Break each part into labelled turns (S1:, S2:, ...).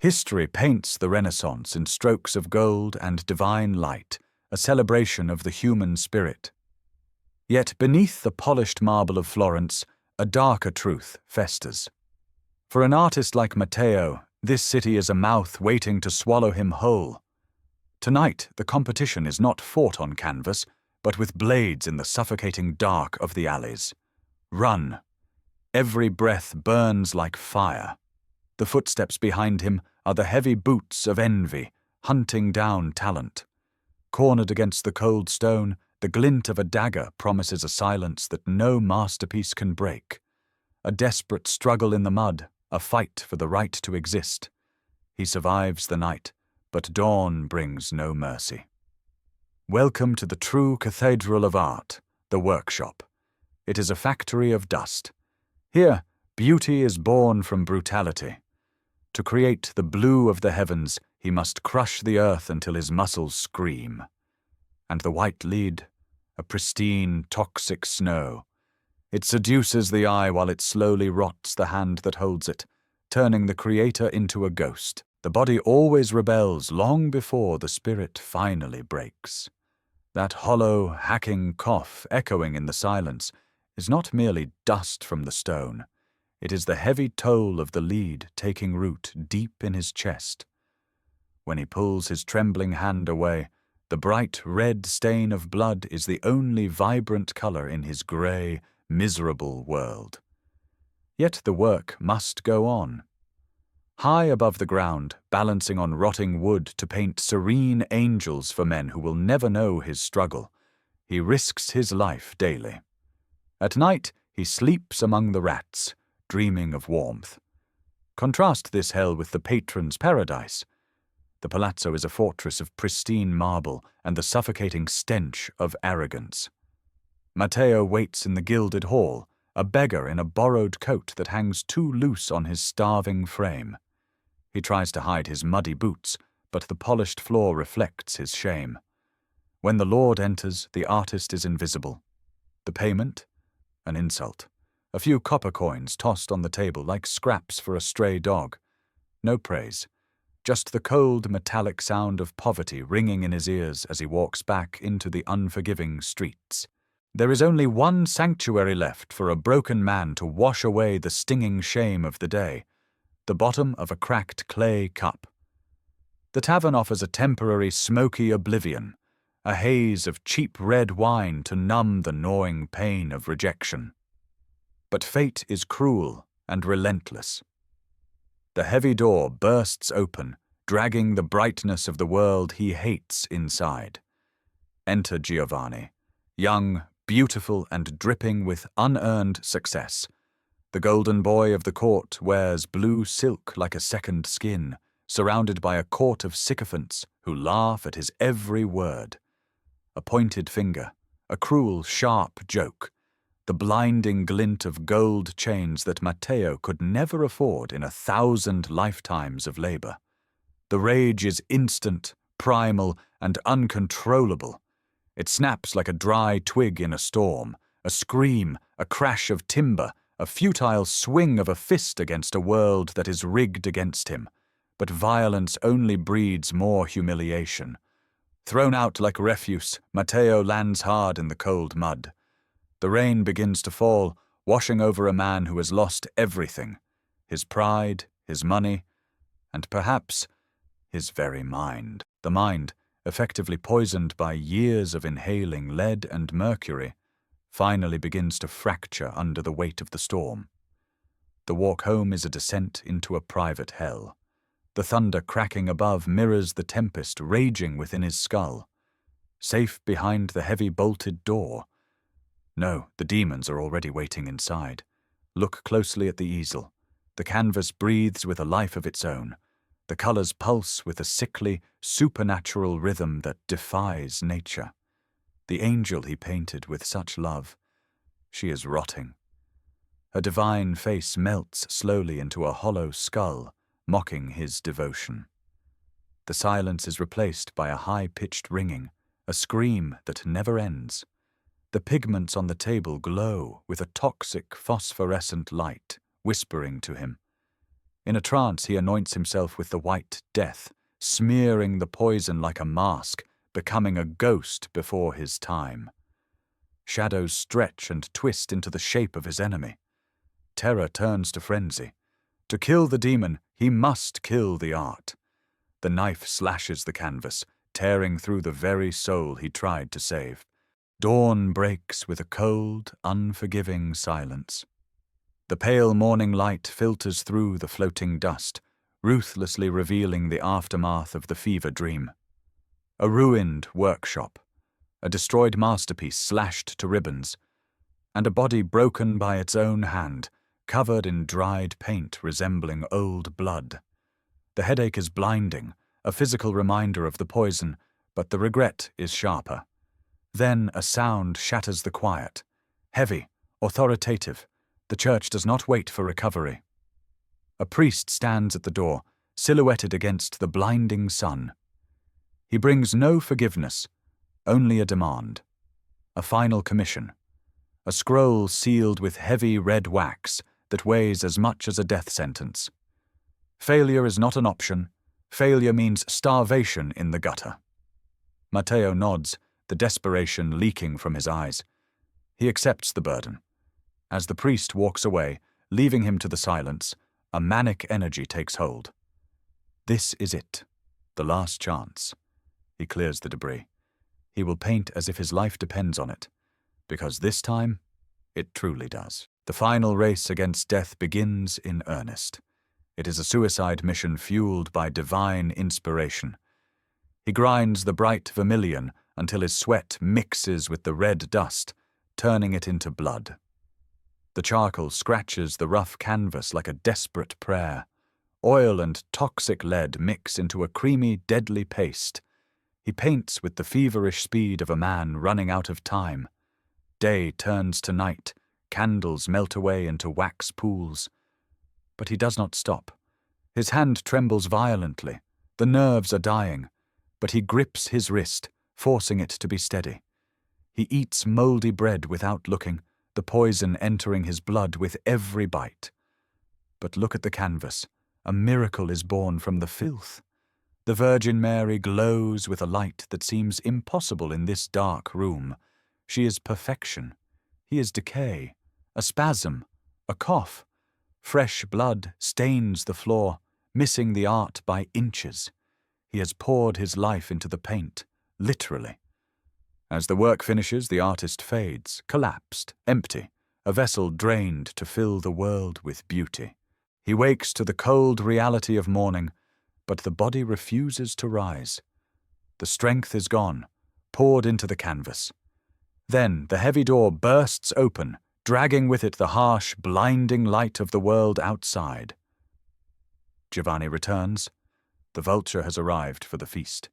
S1: History paints the Renaissance in strokes of gold and divine light, a celebration of the human spirit. Yet beneath the polished marble of Florence, a darker truth festers. For an artist like Matteo, this city is a mouth waiting to swallow him whole. Tonight, the competition is not fought on canvas, but with blades in the suffocating dark of the alleys. Run. Every breath burns like fire. The footsteps behind him are the heavy boots of envy, hunting down talent. Cornered against the cold stone, the glint of a dagger promises a silence that no masterpiece can break. A desperate struggle in the mud, a fight for the right to exist. He survives the night, but dawn brings no mercy. Welcome to the true cathedral of art, the workshop. It is a factory of dust. Here, beauty is born from brutality. To create the blue of the heavens, he must crush the earth until his muscles scream. And the white lead, a pristine, toxic snow. It seduces the eye while it slowly rots the hand that holds it, turning the creator into a ghost. The body always rebels long before the spirit finally breaks. That hollow, hacking cough echoing in the silence is not merely dust from the stone. It is the heavy toll of the lead taking root deep in his chest. When he pulls his trembling hand away, the bright red stain of blood is the only vibrant color in his gray, miserable world. Yet the work must go on. High above the ground, balancing on rotting wood to paint serene angels for men who will never know his struggle, he risks his life daily. At night, he sleeps among the rats, dreaming of warmth. Contrast this hell with the patron's paradise. The palazzo is a fortress of pristine marble and the suffocating stench of arrogance. Matteo waits in the gilded hall, a beggar in a borrowed coat that hangs too loose on his starving frame. He tries to hide his muddy boots, but the polished floor reflects his shame. When the Lord enters, the artist is invisible. The payment? An insult. A few copper coins tossed on the table like scraps for a stray dog. No praise. Just the cold, metallic sound of poverty ringing in his ears as he walks back into the unforgiving streets. There is only one sanctuary left for a broken man to wash away the stinging shame of the day, the bottom of a cracked clay cup. The tavern offers a temporary smoky oblivion, a haze of cheap red wine to numb the gnawing pain of rejection. But fate is cruel and relentless. The heavy door bursts open, dragging the brightness of the world he hates inside. Enter Giovanni, young, beautiful, and dripping with unearned success. The golden boy of the court wears blue silk like a second skin, surrounded by a court of sycophants who laugh at his every word. A pointed finger, a cruel, sharp joke, the blinding glint of gold chains that Matteo could never afford in 1,000 lifetimes of labor. The rage is instant, primal, and uncontrollable. It snaps like a dry twig in a storm, a scream, a crash of timber, a futile swing of a fist against a world that is rigged against him. But violence only breeds more humiliation. Thrown out like refuse, Matteo lands hard in the cold mud. The rain begins to fall, washing over a man who has lost everything: his pride, his money, and perhaps his very mind. The mind, effectively poisoned by years of inhaling lead and mercury, finally begins to fracture under the weight of the storm. The walk home is a descent into a private hell. The thunder cracking above mirrors the tempest raging within his skull. Safe behind the heavy bolted door. No, the demons are already waiting inside. Look closely at the easel. The canvas breathes with a life of its own. The colors pulse with a sickly, supernatural rhythm that defies nature. The angel he painted with such love. She is rotting. Her divine face melts slowly into a hollow skull, mocking his devotion. The silence is replaced by a high-pitched ringing, a scream that never ends. The pigments on the table glow with a toxic phosphorescent light, whispering to him. In a trance, he anoints himself with the white death, smearing the poison like a mask, becoming a ghost before his time. Shadows stretch and twist into the shape of his enemy. Terror turns to frenzy. To kill the demon, he must kill the art. The knife slashes the canvas, tearing through the very soul he tried to save. Dawn breaks with a cold, unforgiving silence. The pale morning light filters through the floating dust, ruthlessly revealing the aftermath of the fever dream. A ruined workshop, a destroyed masterpiece slashed to ribbons, and a body broken by its own hand, covered in dried paint resembling old blood. The headache is blinding, a physical reminder of the poison, but the regret is sharper. Then a sound shatters the quiet. Heavy, authoritative, the church does not wait for recovery. A priest stands at the door, silhouetted against the blinding sun. He brings no forgiveness, only a demand. A final commission. A scroll sealed with heavy red wax that weighs as much as a death sentence. Failure is not an option. Failure means starvation in the gutter. Matteo nods, the desperation leaking from his eyes. He accepts the burden. As the priest walks away, leaving him to the silence, a manic energy takes hold. This is it, the last chance. He clears the debris. He will paint as if his life depends on it, because this time, it truly does. The final race against death begins in earnest. It is a suicide mission fueled by divine inspiration. He grinds the bright vermilion until his sweat mixes with the red dust, turning it into blood. The charcoal scratches the rough canvas like a desperate prayer. Oil and toxic lead mix into a creamy, deadly paste. He paints with the feverish speed of a man running out of time. Day turns to night, candles melt away into wax pools. But he does not stop. His hand trembles violently. The nerves are dying, but he grips his wrist, forcing it to be steady. He eats mouldy bread without looking, the poison entering his blood with every bite. But look at the canvas. A miracle is born from the filth. The Virgin Mary glows with a light that seems impossible in this dark room. She is perfection. He is decay, a spasm, a cough. Fresh blood stains the floor, missing the art by inches. He has poured his life into the paint, literally. As the work finishes, the artist fades, collapsed, empty, a vessel drained to fill the world with beauty. He wakes to the cold reality of morning, but the body refuses to rise. The strength is gone, poured into the canvas. Then the heavy door bursts open, dragging with it the harsh, blinding light of the world outside. Giovanni returns. The vulture has arrived for the feast.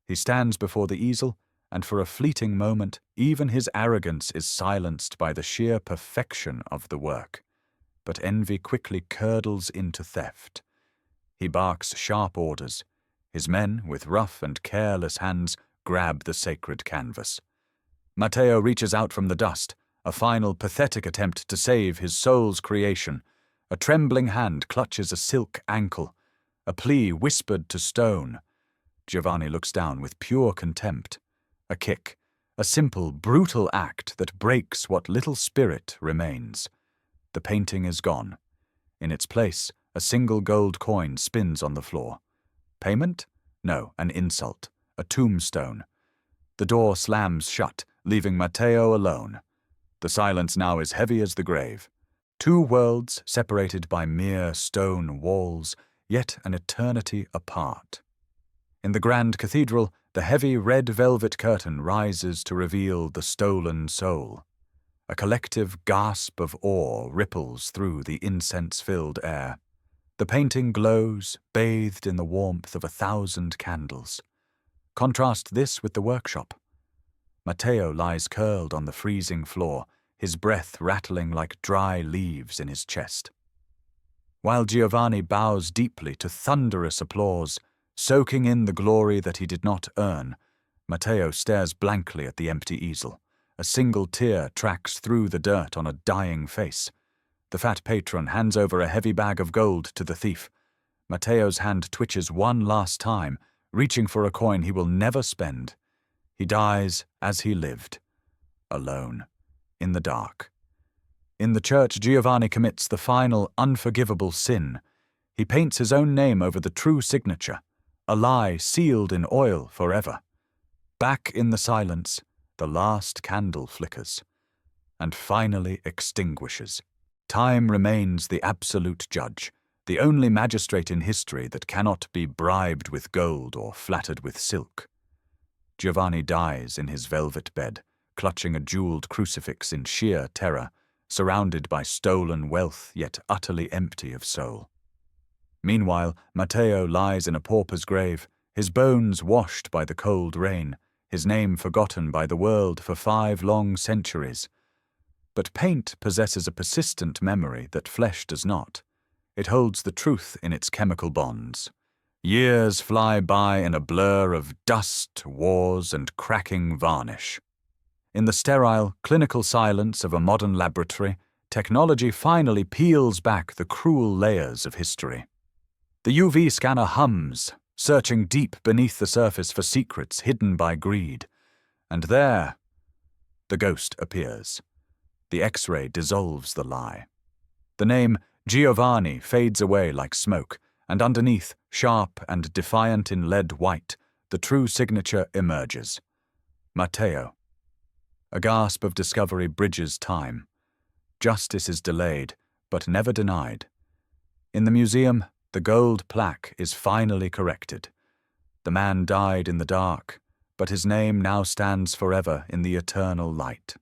S1: He stands before the easel, and for a fleeting moment, even his arrogance is silenced by the sheer perfection of the work. But envy quickly curdles into theft. He barks sharp orders. His men, with rough and careless hands, grab the sacred canvas. Matteo reaches out from the dust, a final pathetic attempt to save his soul's creation. A trembling hand clutches a silk ankle, a plea whispered to stone. Giovanni looks down with pure contempt. A kick, a simple, brutal act that breaks what little spirit remains. The painting is gone. In its place, a single gold coin spins on the floor. Payment? No, an insult, a tombstone. The door slams shut, leaving Matteo alone. The silence now is heavy as the grave. Two worlds separated by mere stone walls, yet an eternity apart. In the grand cathedral, the heavy red velvet curtain rises to reveal the stolen soul. A collective gasp of awe ripples through the incense-filled air. The painting glows, bathed in the warmth of 1,000 candles. Contrast this with the workshop. Matteo lies curled on the freezing floor, his breath rattling like dry leaves in his chest. While Giovanni bows deeply to thunderous applause, soaking in the glory that he did not earn, Matteo stares blankly at the empty easel. A single tear tracks through the dirt on a dying face. The fat patron hands over a heavy bag of gold to the thief. Matteo's hand twitches one last time, reaching for a coin he will never spend. He dies as he lived, alone, in the dark. In the church, Giovanni commits the final, unforgivable sin. He paints his own name over the true signature, a lie sealed in oil forever. Back in the silence, the last candle flickers, and finally extinguishes. Time remains the absolute judge, the only magistrate in history that cannot be bribed with gold or flattered with silk. Giovanni dies in his velvet bed, clutching a jeweled crucifix in sheer terror, surrounded by stolen wealth yet utterly empty of soul. Meanwhile, Matteo lies in a pauper's grave, his bones washed by the cold rain, his name forgotten by the world for 5 long centuries. But paint possesses a persistent memory that flesh does not. It holds the truth in its chemical bonds. Years fly by in a blur of dust, wars, and cracking varnish. In the sterile, clinical silence of a modern laboratory, technology finally peels back the cruel layers of history. The UV scanner hums, searching deep beneath the surface for secrets hidden by greed. And there, the ghost appears. The X-ray dissolves the lie. The name Giovanni fades away like smoke, and underneath, sharp and defiant in lead white, the true signature emerges. Matteo. A gasp of discovery bridges time. Justice is delayed, but never denied. In the museum, the gold plaque is finally corrected. The man died in the dark, but his name now stands forever in the eternal light.